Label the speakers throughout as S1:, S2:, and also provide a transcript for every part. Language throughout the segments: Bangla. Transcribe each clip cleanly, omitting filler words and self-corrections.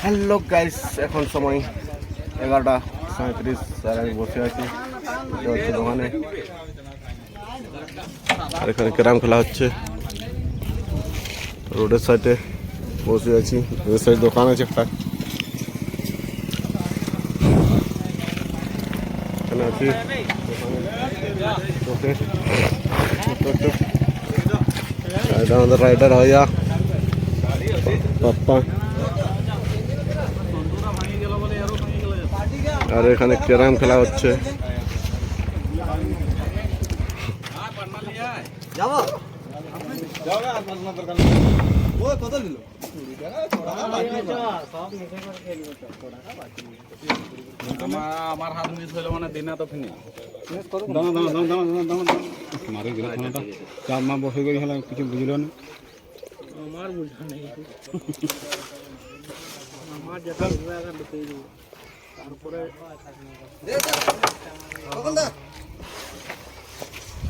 S1: হ্যালো গাইস, এখন সময় 11:37। আর আমি বসে আছি দোকানে। আর এখানে ক্যারাম খেলা হচ্ছে। রোডের সাইডে বসে আছি। রোডের সাইড দোকান আছে একটা, এখানে আছি। এটা আমাদের রাইডার হইয়া পাপ্পা। আর এখানে ক্যারাম খেলা হচ্ছে।
S2: আমার হাত মিস হইলো মানে দিনা তো ফিনি মারি গেল খানাটা চার মা বসে গেল হলো কিছু বুঝলো না আমার বুঝা নেই আমার যেটা লাগা ঢুকে দিব তারপরে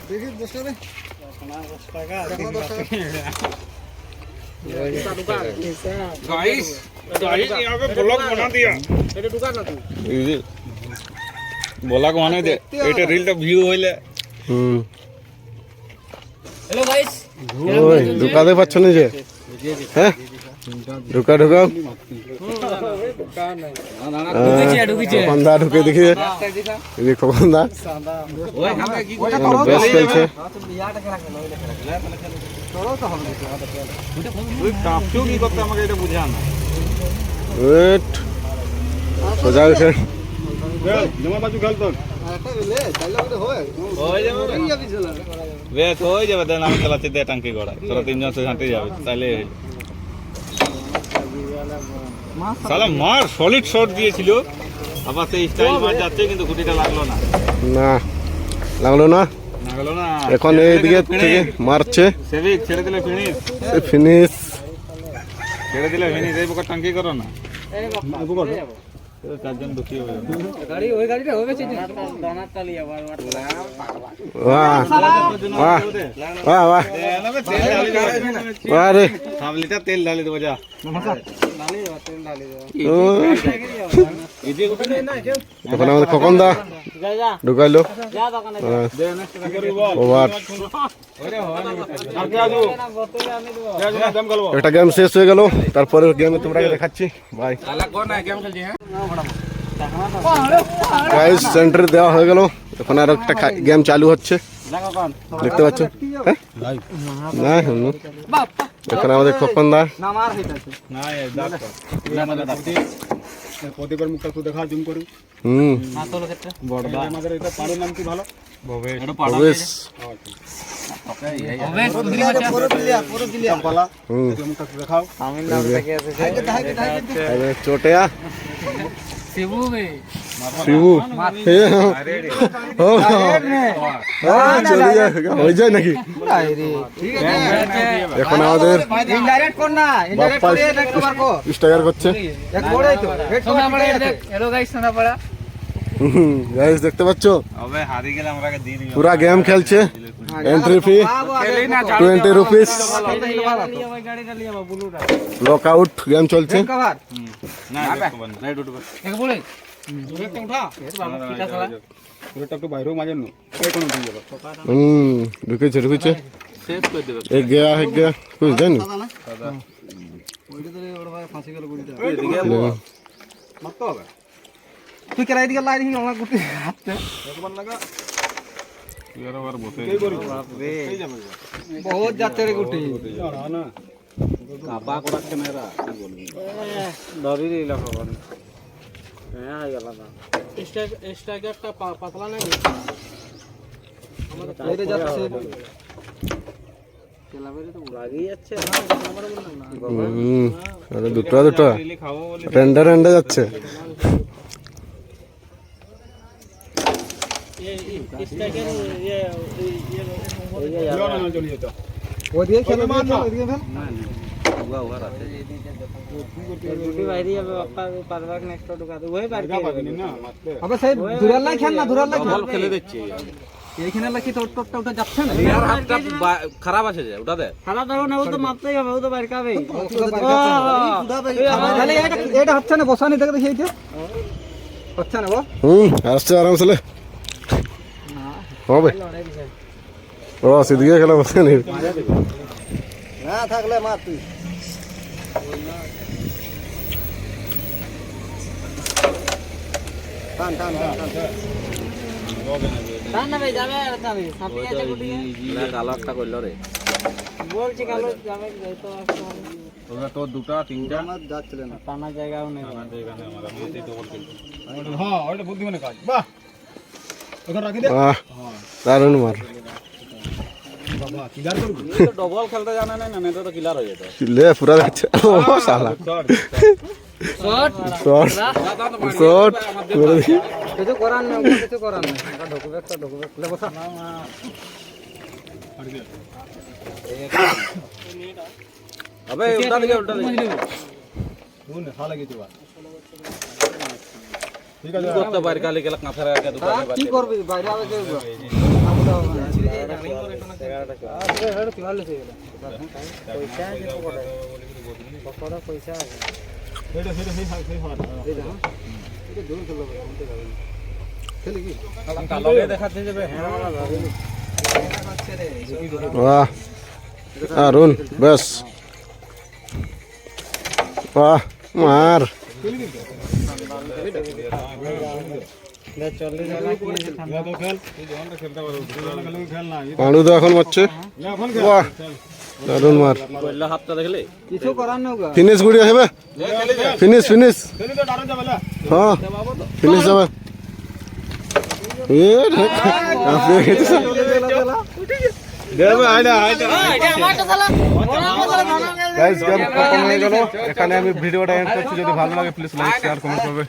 S2: দেখি 10 টাকা সোনা 10 টাকা দেখো 10 টাকা गाइस यहाँ पे ब्लॉग बना दिया এটা দোকান না তুই
S1: এই যে
S2: ব্লগ বানাই দে এটা রিলটা ভিউ হইলে
S3: हेलो गाइस
S1: ওই ঢুকাতে পারছ না যে? হ্যাঁ, ঢুকাও খোকনদা ঢুকে দেখি। এই যে খোকনদা বেশ খেলছে।
S2: তুই কাঁপছো কি করতে আমাকে এটা বুঝা না
S1: ওয়েট সোজা উঠে
S2: জমা বাজু খেল তো হয়ে যাবে দেন আমি চালাচ্ছি দে টাঙ্কি গড়া তোরা তিনজন সে হাঁটে যাবে তাহলে সালা মার সলিড শট দিয়েছিল আবার সেই স্টাইল মার যাচ্ছে কিন্তু গুটিটা লাগলো না
S1: না, লাগলো না।
S2: লাগলো না
S1: এখন এইদিকে থেকে মারছে।
S2: সেভিক ছেড়ে দিলে ফিনিশ
S1: ফিনিশ।
S2: ছেড়ে দিলে ফিনিশ এই পোকা টাঙ্কি করো না চারজন দুঃখী হয়ে যাবে
S3: গাড়ি ওই গাড়িটা হবে চেয়ে দানা তালি আবার
S1: বাহ বাহ বাহ বাহ বাহ রে,
S2: 7 লিটার তেল ঢালি দেবো যা
S1: এখন আমাদের খোকনদা ঢুকাইলো। ওভার একটা গেম শেষ হয়ে গেল। তারপরে গেমে তোমরা দেখাচ্ছি। ভাই গাইস, সেন্টার দেওয়া হয়ে গেল। এখন আর একটা গেম চালু হচ্ছে, দেখতে পাচ্ছ। হ্যাঁ না, এখন আমাদের খোকনদা
S2: প্রদীপের মুখটা একটু দেখা জুম করি বড়দা আমাদের এটা পাড়ের নাম কি ভালো
S1: ভবেশ।
S2: দেখাও
S1: চোটেয়া
S3: শিবু বে
S1: শিবু হয়ে যায় নাকি? এখন আমাদের স্ট্রাইকার করছে।
S3: हेलो गाइस सोना पड़ा
S1: গাইস দেখতে পাচ্ছ,
S2: হবে হারি গেলে আমরাকে দিয়ে দিও
S1: পুরা গেম খেলছে। Entry fee 20 rupees. Lock out game চলছে।
S2: না রাইট উঠবে
S3: एक बोले
S2: একটা উঠা পুরোটা একটু বাইরেও মাঝে নো এই কোন দিয়ে যাবে
S1: ঢুকেছে
S2: শেষ করে দেবে
S1: এক গয়া কুছ জানি
S2: ওইটা তো ওর ভাই ফাঁসি গেল গুড়িটা এদিকে মারতে হবে তুই কেন এদিকে লাই দিই আমার গুটি হাতে একবার লাগা ইয়ার আবার বসে এই যাবে বহুত যাচ্ছে রে গুটি না কাবা করা ক্যামেরা কি বলবি ধরি রে লাগা হ্যাঁ গেল না স্ট্রাইকারটা পাতলা নাই আমাদের বাইরে যাচ্ছে তেলাবেরে তো লাগেই যাচ্ছে না আমার বললাম না
S1: আরে দুটো রেন্ডা যাচ্ছে।
S3: स्ट्राइकर ये
S2: না চলে যেত
S3: ওদিকে খেলে মার না ওদিকে ফেল না हुआ हुआ रहते गुटी বাইরে যাবে বাপ্পা পারবাক নেক্সট ঢুকা দে ওই পার
S2: পাবেনি না মারতে
S3: আবে সেই দুরাল লাই খেল না দুরাল লাই
S2: বল খেলে দিচ্ছি এইখানে লাকি তো টোটটা উঠে যাচ্ছে না
S3: আর হাতটা খারাপ আছে যে ওটাতে
S4: খারাপ দেখো না ও তো মারতেই হবে ও তো বাইর খাবে
S2: তাহলে এটা হচ্ছে না বসানি দেখে দেখি এইটা হচ্ছে না গো
S1: আসছে আরামসে লে। হবে ও সিদ্দিকে খেলা বসে নি
S2: না থাকলে মার তুই টান টান টান
S4: টান না ভাই যাবে আর যাবে সাপি আছে গুটি
S3: না কালো একটা কইলো রে
S4: বলছি কালো যাবে তো
S3: তোরা তো দুটা তিনটা
S2: আমার যাচ্ছিল না
S4: টানা জায়গাও নেই
S2: হ্যাঁ ওইটা বুদ্ধিমানের কাজ বাহ ওখানে রাখি দে
S1: দারুণ মার
S2: বাবা কিলার করবি
S3: ডবল খেলতে জানা নাই না তো কিলার হয়ে যেত
S1: লে পুরা যাচ্ছে ও শালা
S4: শট
S1: শট শট করে দি
S2: কিছু করার নেই কিছু করার নেই একটা ঢুকবে লে বসা
S3: আবে উল্টা দিকে
S2: শুন হালা গেছে বা ঠিক
S3: কি করতে পারি কালি গেলা কাঁথারে আগে দুটো
S2: কি করবি বাইরে আবে কে
S4: পয়সা আছে
S3: কালোকে দেখাতে যাবে হ্যাঁ
S1: বাহ দারুণ বেশ বাহ মার পাঁড়ু তো এখন মারছে বাহ দারুণ মার
S3: কইলা হাতটা দেখলে
S2: কিছু করার নেই গো
S1: ফিনিশ গুড়ি হবে ফিনিশ ফিনিশ হ্যাঁ ফিনিশ যাবে এখানে আমি ভিডিওটা এন্ড করছি যদি ভালো লাগে প্লিজ লাইক শেয়ার কমেন্ট করবে